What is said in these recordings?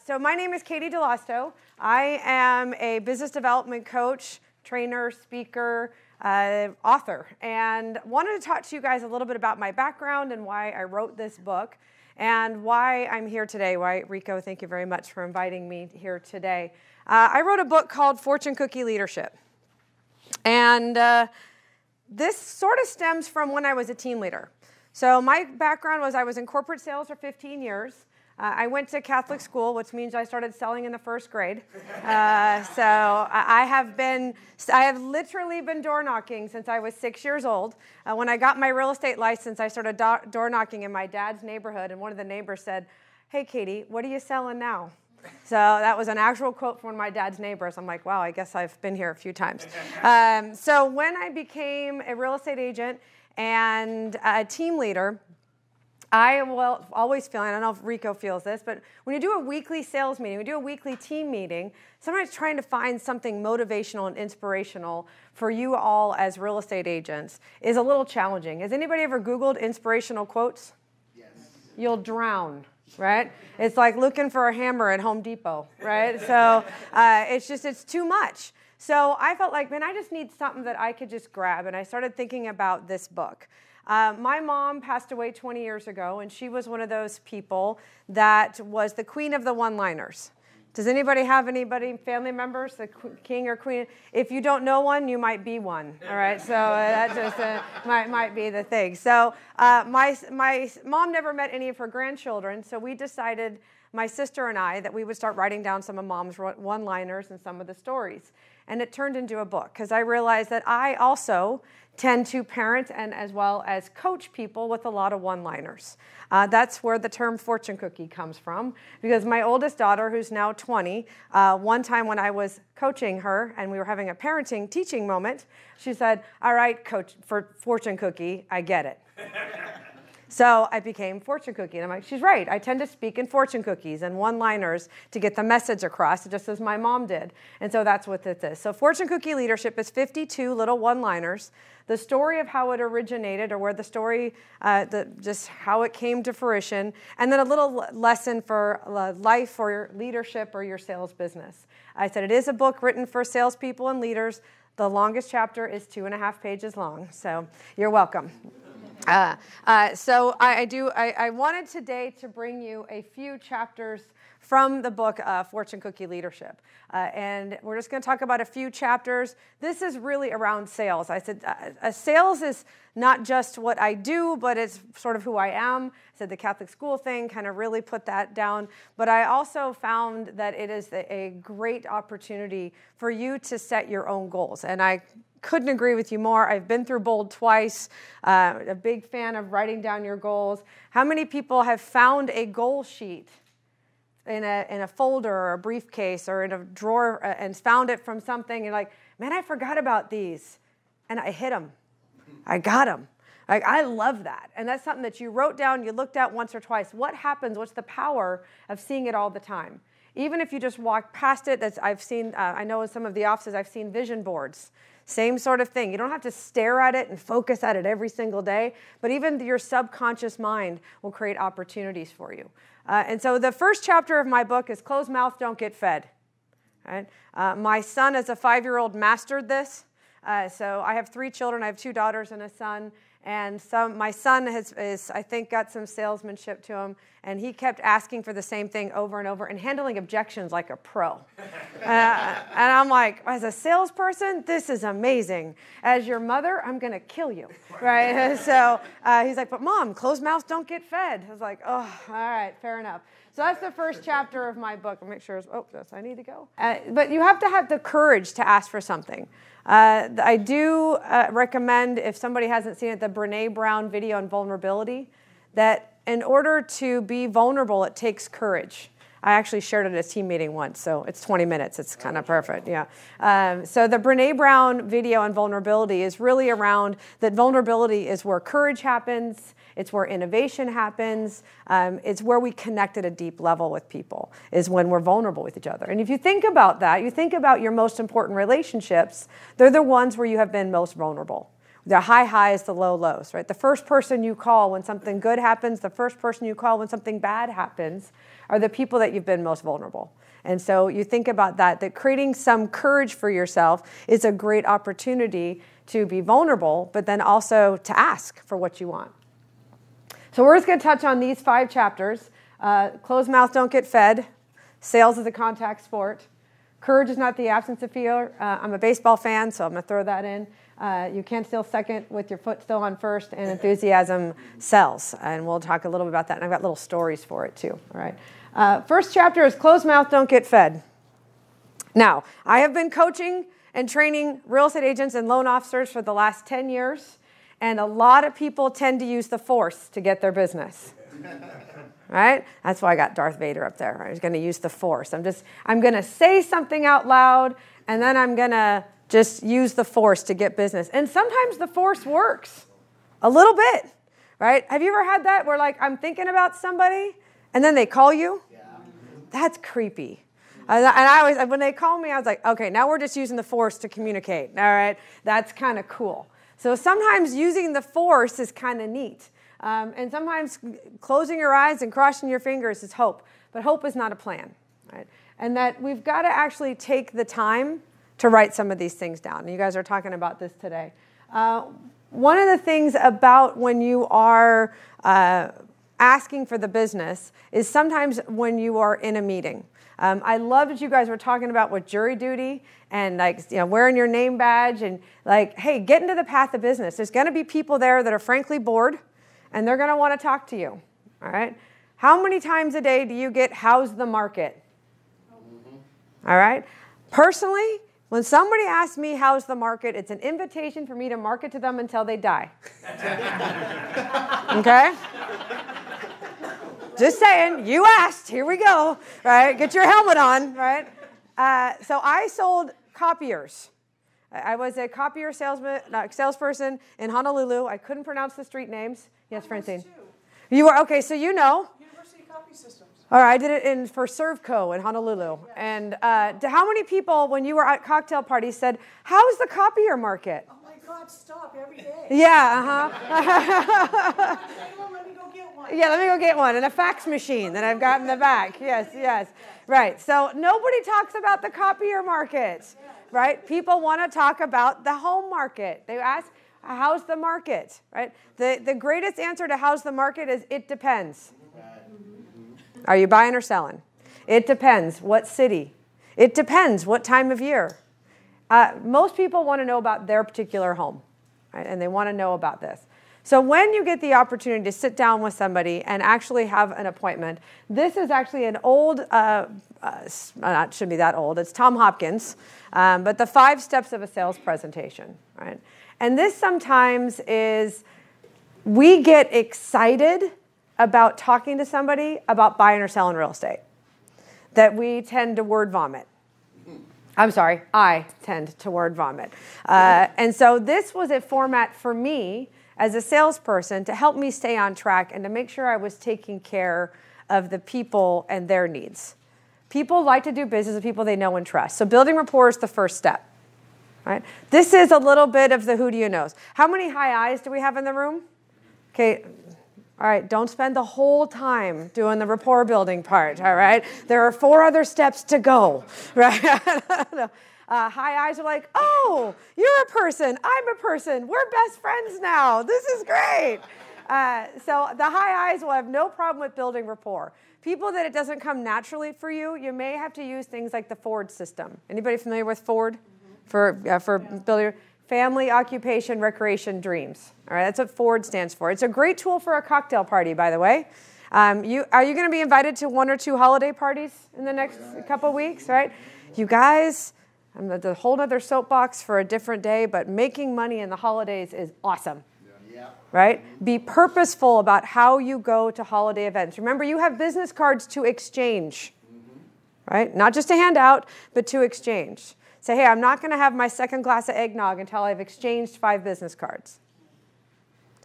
So my name is Katey Dallosto. I am a business development coach, trainer, speaker, author, and wanted to talk to you guys a little bit about my background and why I wrote this book and why I'm here today. Why, Rico, thank you very much for inviting me here today. I wrote a book called Fortune Cookie Leadership. And this sort of stems from when I was a team leader. So my background was I was in corporate sales for 15 years. I went to Catholic school, which means I started selling in the first grade. So I have literally been door knocking since I was 6 years old. When I got my real estate license, I started door knocking in my dad's neighborhood, and one of the neighbors said, "Hey, Katey, what are you selling now?" So that was an actual quote from one of my dad's neighbors. I'm like, wow, I guess I've been here a few times. So when I became a real estate agent and a team leader, I will always feel, and I don't know if Rico feels this, but when you do a weekly sales meeting, when you do a weekly team meeting, sometimes trying to find something motivational and inspirational for you all as real estate agents is a little challenging. Has anybody ever Googled inspirational quotes? Yes. You'll drown, right? It's like looking for a hammer at Home Depot, right? So it's too much. So I felt like, man, I just need something that I could just grab, and I started thinking about this book. My mom passed away 20 years ago, and she was one of those people that was the queen of the one-liners. Does anybody have family members, the king or queen? If you don't know one, you might be one, all right? So that just might be the thing. So my mom never met any of her grandchildren, so we decided, my sister and I, that we would start writing down some of Mom's one-liners and some of the stories. And it turned into a book, because I realized that I also tend to parent and as well as coach people with a lot of one-liners. That's where the term fortune cookie comes from, because my oldest daughter, who's now 20, one time when I was coaching her and we were having a parenting teaching moment, she said, "All right, coach, for fortune cookie, I get it." So I became fortune cookie. And I'm like, she's right. I tend to speak in fortune cookies and one-liners to get the message across, just as my mom did. And so that's what this is. So fortune cookie leadership is 52 little one-liners. The story of how it originated, or where the story, just how it came to fruition, and then a little lesson for life or your leadership or your sales business. I said it is a book written for salespeople and leaders. The longest chapter is 2.5 pages long. So you're welcome. So I wanted today to bring you a few chapters from the book Fortune Cookie Leadership. And we're just going to talk about a few chapters. This is really around sales. I said sales is not just what I do, but it's sort of who I am. I said the Catholic school thing kind of really put that down. But I also found that it is a great opportunity for you to set your own goals. And I couldn't agree with you more. I've been through Bold twice. A big fan of writing down your goals. How many people have found a goal sheet in a folder or a briefcase or in a drawer and found it from something? You're like, man, I forgot about these, and I hit them. I got them. I love that. And that's something that you wrote down, you looked at once or twice. What happens? What's the power of seeing it all the time? Even if you just walk past it, I've seen, I know in some of the offices, I've seen vision boards. Same sort of thing. You don't have to stare at it and focus at it every single day, but even your subconscious mind will create opportunities for you. And so the first chapter of my book is Closed Mouth Don't Get Fed. Right? My son, as a 5-year-old, mastered this. So I have 3 children. I have 2 daughters and a son. And my son is, I think, got some salesmanship to him, and he kept asking for the same thing over and over and handling objections like a pro. And I'm like, as a salesperson, this is amazing. As your mother, I'm going to kill you, right? So he's like, but Mom, closed mouths don't get fed. I was like, oh, all right, fair enough. So that's the first chapter of my book. I'll make sure, yes, I need to go. But you have to have the courage to ask for something. I do recommend, if somebody hasn't seen it, the Brené Brown video on vulnerability, that in order to be vulnerable, it takes courage. I actually shared it at a team meeting once, so it's 20 minutes. It's kind of perfect, yeah. So the Brené Brown video on vulnerability is really around that vulnerability is where courage happens. It's where innovation happens. It's where we connect at a deep level with people, is when we're vulnerable with each other. And if you think about that, you think about your most important relationships, they're the ones where you have been most vulnerable, The high highs, the low lows, right? The first person you call when something good happens, the first person you call when something bad happens are the people that you've been most vulnerable. And so you think about that creating some courage for yourself is a great opportunity to be vulnerable, but then also to ask for what you want. So we're just going to touch on these 5 chapters. Closed mouth don't get fed. Sales is a contact sport. Courage is not the absence of fear. I'm a baseball fan, so I'm going to throw that in. You can't steal second with your foot still on first, and enthusiasm sells. And we'll talk a little bit about that. And I've got little stories for it too. All right. First chapter is closed mouth don't get fed. Now, I have been coaching and training real estate agents and loan officers for the last 10 years, and a lot of people tend to use the force to get their business. Right? That's why I got Darth Vader up there. I was going to use the force. I'm going to say something out loud, and then I'm going to just use the force to get business. And sometimes the force works a little bit, right? Have you ever had that where like I'm thinking about somebody and then they call you? Yeah. That's creepy. And I always, when they call me, I was like, okay, now we're just using the force to communicate. All right, that's kind of cool. So sometimes using the force is kind of neat. And sometimes closing your eyes and crossing your fingers is hope. But hope is not a plan, right? And that we've got to actually take the time to write some of these things down. And you guys are talking about this today. One of the things about when you are asking for the business is sometimes when you are in a meeting. I love that you guys were talking about with jury duty and wearing your name badge and hey, get into the path of business. There's going to be people there that are frankly bored and they're going to want to talk to you. All right. How many times a day do you get how's the market? All right. Personally, when somebody asks me how's the market, it's an invitation for me to market to them until they die. Okay? Just saying, you asked, here we go, right? Get your helmet on, right? So I sold copiers. I was a copier salesperson in Honolulu. I couldn't pronounce the street names. Yes, Francine? You were, okay, so you know. University Copy Systems. All right, I did it for Servco in Honolulu. Yes. And how many people, when you were at cocktail parties, said, how's the copier market? Oh my God, stop every day. Yeah, Let me go get one. Yeah, let me go get one. And a fax machine that I've got in the back. Yes, yes. Right, so nobody talks about the copier market, right? People want to talk about the home market. They ask, how's the market, right? The greatest answer to how's the market is it depends. Are you buying or selling? It depends. What city? It depends. What time of year? Most people want to know about their particular home, right? And they want to know about this. So when you get the opportunity to sit down with somebody and actually have an appointment, this is actually an old, it shouldn't be that old, it's Tom Hopkins, but the 5 steps of a sales presentation, right? And this sometimes is, we get excited about talking to somebody about buying or selling real estate, that we tend to word vomit. I'm sorry, I tend to word vomit. And so this was a format for me as a salesperson to help me stay on track and to make sure I was taking care of the people and their needs. People like to do business with people they know and trust. So building rapport is the first step. Right? This is a little bit of the who do you knows. How many high ayes do we have in the room? Okay. All right, don't spend the whole time doing the rapport building part, all right? There are 4 other steps to go, right? High ayes are like, oh, you're a person, I'm a person, we're best friends now, this is great. So the high ayes will have no problem with building rapport. People that it doesn't come naturally for you, you may have to use things like the Ford system. Anybody familiar with Ford? For building family, occupation, recreation, dreams. All right, that's what Ford stands for. It's a great tool for a cocktail party, by the way. Are you going to be invited to 1 or 2 holiday parties in the next couple weeks, right? You guys, I'm a whole other soapbox for a different day, but making money in the holidays is awesome. Right? Be purposeful about how you go to holiday events. Remember, you have business cards to exchange, right? Not just to hand out, but to exchange. Say, hey, I'm not going to have my 2nd glass of eggnog until I've exchanged 5 business cards.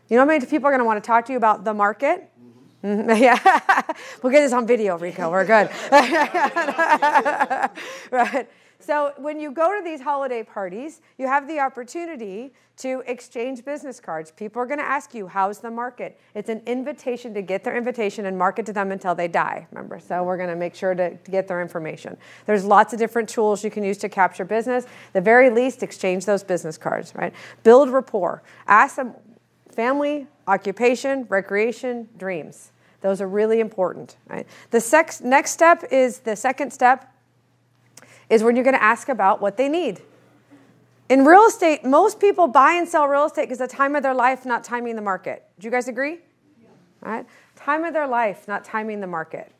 You know how many people are going to want to talk to you about the market? Mm-hmm. Yeah, we'll get this on video, Rico. We're good. Right. So when you go to these holiday parties, you have the opportunity to exchange business cards. People are going to ask you, how's the market? It's an invitation to get their invitation and market to them until they die, remember? So we're going to make sure to get their information. There's lots of different tools you can use to capture business. At the very least, exchange those business cards, right? Build rapport. Ask them family, occupation, recreation, dreams. Those are really important, right? The next step is, the second step, is when you're going to ask about what they need. In real estate, most people buy and sell real estate because the time of their life, not timing the market. Do you guys agree? Yeah. All right? Time of their life, not timing the market.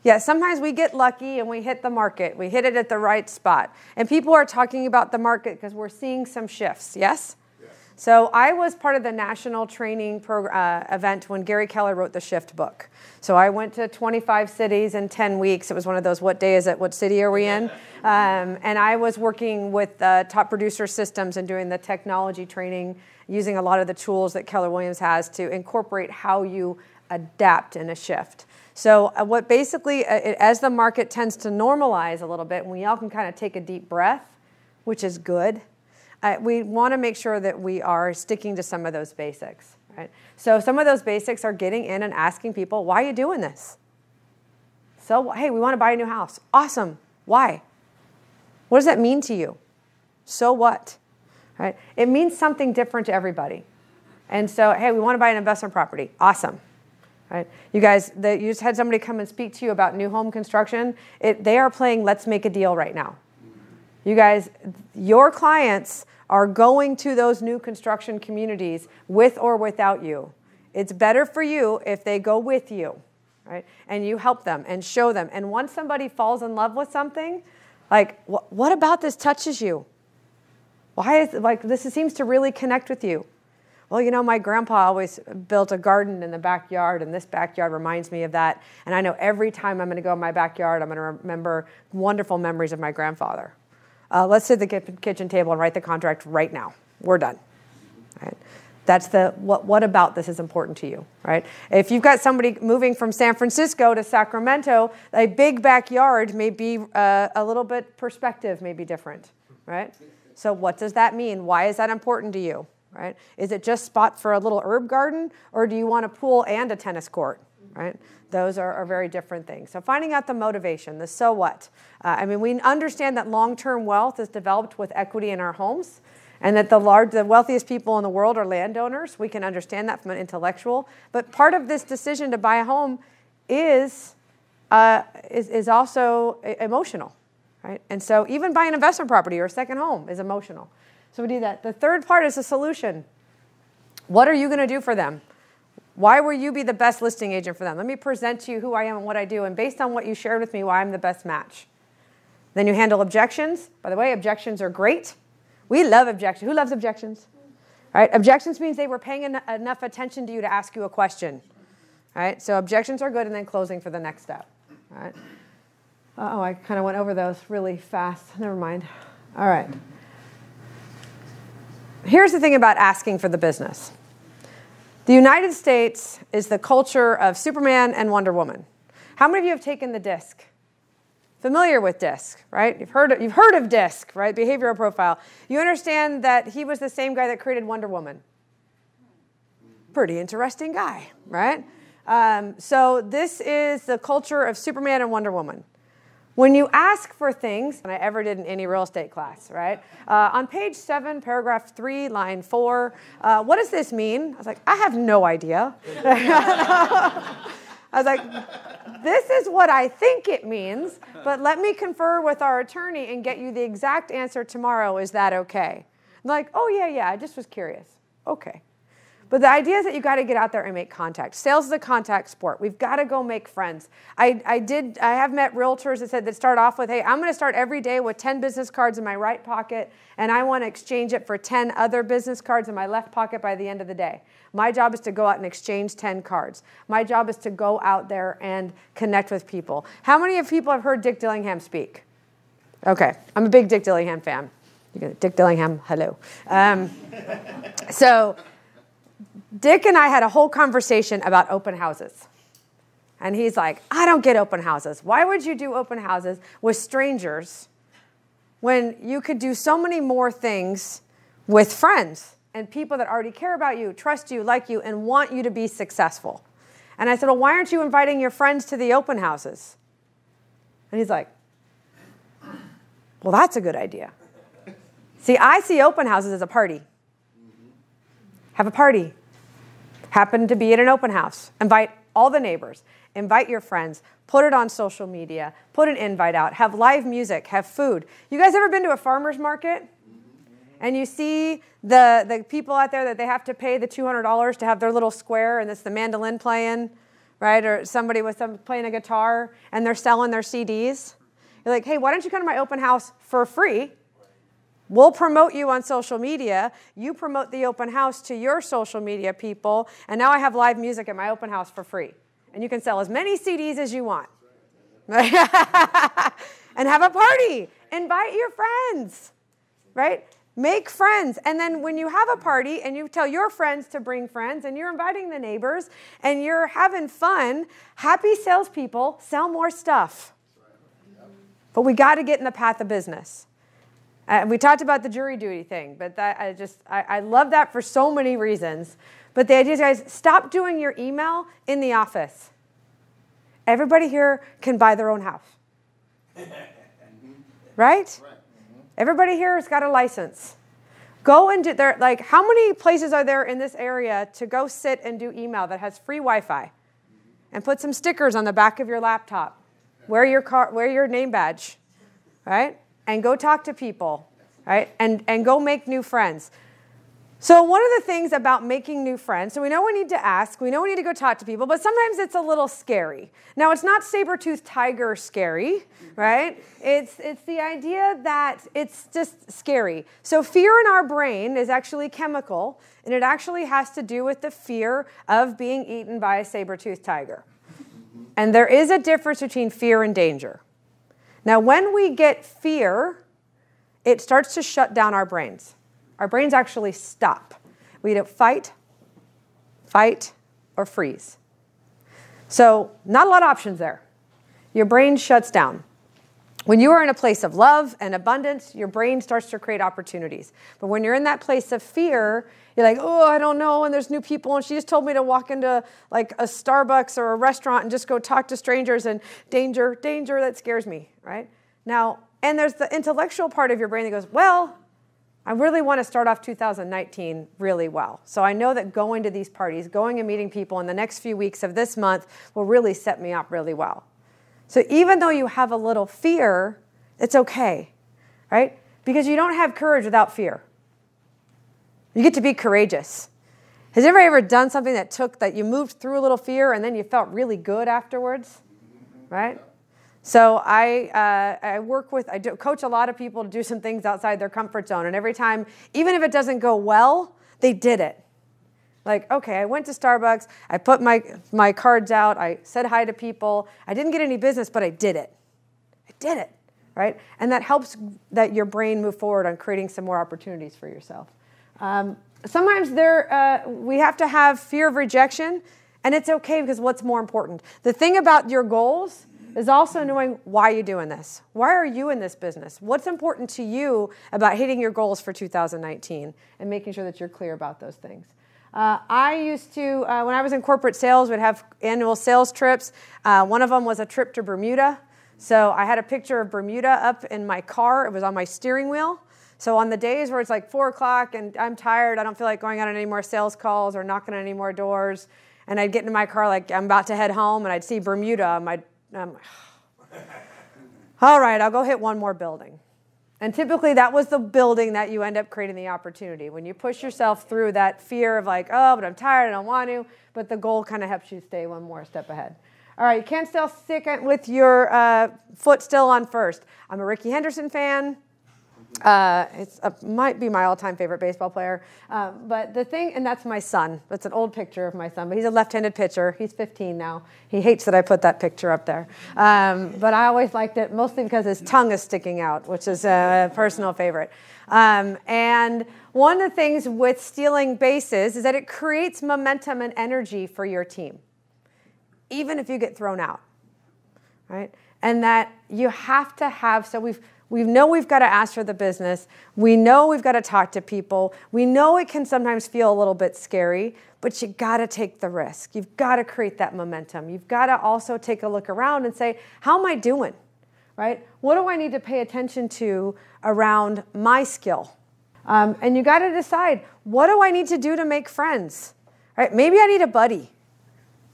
Yeah, sometimes we get lucky and we hit the market. We hit it at the right spot. And people are talking about the market because we're seeing some shifts, yes? So I was part of the national training event when Gary Keller wrote the Shift book. So I went to 25 cities in 10 weeks. It was one of those, what day is it? What city are we in? And I was working with top producer systems and doing the technology training, using a lot of the tools that Keller Williams has to incorporate how you adapt in a shift. So what basically, as the market tends to normalize a little bit, and we all can kind of take a deep breath, which is good, we want to make sure that we are sticking to some of those basics, right? So some of those basics are getting in and asking people, why are you doing this? So, hey, we want to buy a new house. Awesome. Why? What does that mean to you? So what? Right? It means something different to everybody. And so, hey, we want to buy an investment property. Awesome. Right? You guys, you just had somebody come and speak to you about new home construction. They are playing Let's Make a Deal right now. You guys, your clients are going to those new construction communities with or without you. It's better for you if they go with you, right? And you help them and show them. And once somebody falls in love with something, like, what about this touches you? Why is like this seems to really connect with you? Well, you know, my grandpa always built a garden in the backyard, and this backyard reminds me of that. And I know every time I'm going to go in my backyard, I'm going to remember wonderful memories of my grandfather. Let's sit at the kitchen table and write the contract right now. We're done. Right? That's what about this is important to you, right? If you've got somebody moving from San Francisco to Sacramento, a big backyard may be a little bit perspective may be different, right? So what does that mean? Why is that important to you, right? Is it just spot for a little herb garden, or do you want a pool and a tennis court, right? Those are very different things. So finding out the motivation, the so what. I mean, we understand that long-term wealth is developed with equity in our homes, and that the wealthiest people in the world are landowners. We can understand that from an intellectual. But part of this decision to buy a home is also emotional, right? And so even buying an investment property or a second home is emotional. So we do that. The third part is a solution. What are you going to do for them? Why will you be the best listing agent for them? Let me present to you who I am and what I do, and based on what you shared with me, why I'm the best match. Then you handle objections. By the way, objections are great. We love objections. Who loves objections? All right? Objections means they were paying enough attention to you to ask you a question. All right? So objections are good, and then closing for the next step. All right? Oh, I kind of went over those really fast. Never mind. All right. Here's the thing about asking for the business. The United States is the culture of Superman and Wonder Woman. How many of you have taken the DISC? Familiar with DISC, right? You've heard of DISC, right? Behavioral profile. You understand that he was the same guy that created Wonder Woman. Pretty interesting guy, right? So this is the culture of Superman and Wonder Woman. When you ask for things, and I ever did in any real estate class, right? On page 7, paragraph 3, line 4, what does this mean? I was like, I have no idea. I was like, this is what I think it means, but let me confer with our attorney and get you the exact answer tomorrow. Is that okay? I'm like, oh, yeah, I just was curious. Okay. But the idea is that you got to get out there and make contact. Sales is a contact sport. We've got to go make friends. I have met realtors that start off with, hey, I'm going to start every day with 10 business cards in my right pocket, and I want to exchange it for 10 other business cards in my left pocket by the end of the day. My job is to go out and exchange 10 cards. My job is to go out there and connect with people. How many of people have heard Dick Dillingham speak? Okay, I'm a big Dick Dillingham fan. Dick Dillingham, hello. So Dick and I had a whole conversation about open houses. And he's like, I don't get open houses. Why would you do open houses with strangers when you could do so many more things with friends and people that already care about you, trust you, like you, and want you to be successful? And I said, well, why aren't you inviting your friends to the open houses? And he's like, well, that's a good idea. See, I see open houses as a party. Have a party. Happen to be at an open house. Invite all the neighbors. Invite your friends. Put it on social media. Put an invite out. Have live music. Have food. You guys ever been to a farmer's market? And you see the people out there that they have to pay the $200 to have their little square, and it's the mandolin playing, right? Or somebody with them playing a guitar, and they're selling their CDs. You're like, hey, why don't you come to my open house for free? We'll promote you on social media. You promote the open house to your social media people, and now I have live music at my open house for free. And you can sell as many CDs as you want. And have a party. Invite your friends, right? Make friends. And then when you have a party and you tell your friends to bring friends and you're inviting the neighbors and you're having fun, happy salespeople sell more stuff. But we got to get in the path of business. We talked about the jury duty thing, but I love that for so many reasons. But the idea is, guys, stop doing your email in the office. Everybody here can buy their own house. Right? Everybody here has got a license. Go and do there. Like, how many places are there in this area to go sit and do email that has free Wi-Fi, and put some stickers on the back of your laptop, wear your name badge, right? And go talk to people, right? And go make new friends. So one of the things about making new friends, so we know we need to ask, we know we need to go talk to people, but sometimes it's a little scary. Now, it's not saber-toothed tiger scary, right? It's the idea that it's just scary. So fear in our brain is actually chemical, and it actually has to do with the fear of being eaten by a saber-toothed tiger. And there is a difference between fear and danger. Now, when we get fear, it starts to shut down our brains. Our brains actually stop. We either fight, or freeze. So not a lot of options there. Your brain shuts down. When you are in a place of love and abundance, your brain starts to create opportunities. But when you're in that place of fear, you're like, oh, I don't know, and there's new people, and she just told me to walk into like a Starbucks or a restaurant and just go talk to strangers, and danger, that scares me, right? Now, and there's the intellectual part of your brain that goes, well, I really want to start off 2019 really well. So I know that going to these parties, going and meeting people in the next few weeks of this month will really set me up really well. So even though you have a little fear, it's okay, right? Because you don't have courage without fear. You get to be courageous. Has anybody ever done something that you moved through a little fear and then you felt really good afterwards, right? So I coach a lot of people to do some things outside their comfort zone. And every time, even if it doesn't go well, they did it. Like, okay, I went to Starbucks. I put my cards out. I said hi to people. I didn't get any business, but I did it. I did it, right? And that helps that your brain move forward on creating some more opportunities for yourself. Sometimes we have to have fear of rejection, and it's okay because what's more important? The thing about your goals is also knowing why you're doing this. Why are you in this business? What's important to you about hitting your goals for 2019 and making sure that you're clear about those things? I used to, when I was in corporate sales, we'd have annual sales trips. One of them was a trip to Bermuda. So I had a picture of Bermuda up in my car. It was on my steering wheel. So on the days where it's like 4 o'clock and I'm tired, I don't feel like going out on any more sales calls or knocking on any more doors, and I'd get into my car like I'm about to head home, and I'd see Bermuda. All right, I'll go hit one more building. And typically that was the building that you end up creating the opportunity. When you push yourself through that fear of like, oh, but I'm tired, I don't want to, but the goal kind of helps you stay one more step ahead. All right, you can't stick with your foot still on first. I'm a Ricky Henderson fan. Might be my all-time favorite baseball player. But the thing, and that's my son. That's an old picture of my son, but he's a left-handed pitcher. He's 15 now. He hates that I put that picture up there. But I always liked it, mostly because his tongue is sticking out, which is a personal favorite. And one of the things with stealing bases is that it creates momentum and energy for your team, even if you get thrown out, right? And that you have to have, so We know we've got to ask for the business. We know we've got to talk to people. We know it can sometimes feel a little bit scary, but you got to take the risk. You've got to create that momentum. You've got to also take a look around and say, how am I doing, right? What do I need to pay attention to around my skill? And you got to decide, what do I need to do to make friends, right? Maybe I need a buddy.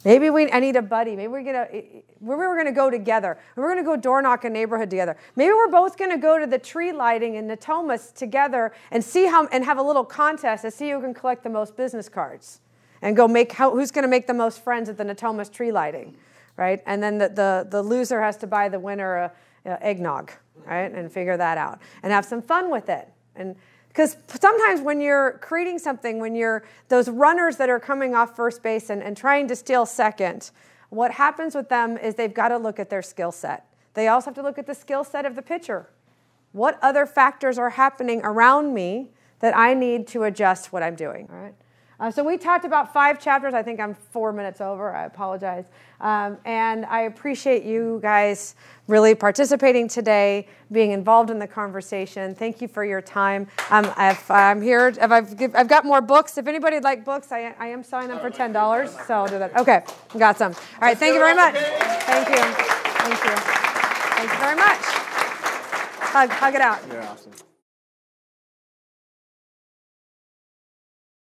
I need a buddy. Maybe we're going to go together. We're going to go door knock a neighborhood together. Maybe we're both going to go to the tree lighting in Natomas together and have a little contest to see who can collect the most business cards, and go who's going to make the most friends at the Natomas tree lighting, right? And then the loser has to buy the winner eggnog, right? And figure that out and have some fun with it. And because sometimes when you're creating something, when you're those runners that are coming off first base and trying to steal second, what happens with them is they've got to look at their skill set. They also have to look at the skill set of the pitcher. What other factors are happening around me that I need to adjust what I'm doing, all right? So we talked about 5 chapters. I think I'm 4 minutes over. I apologize. And I appreciate you guys really participating today, being involved in the conversation. Thank you for your time. I'm here. I've got more books. If anybody'd like books, I am selling them for $10. So I'll do that. Okay, got some. All right, thank you very much. Thank you. Thank you. Thank you very much. Hug it out. You're awesome.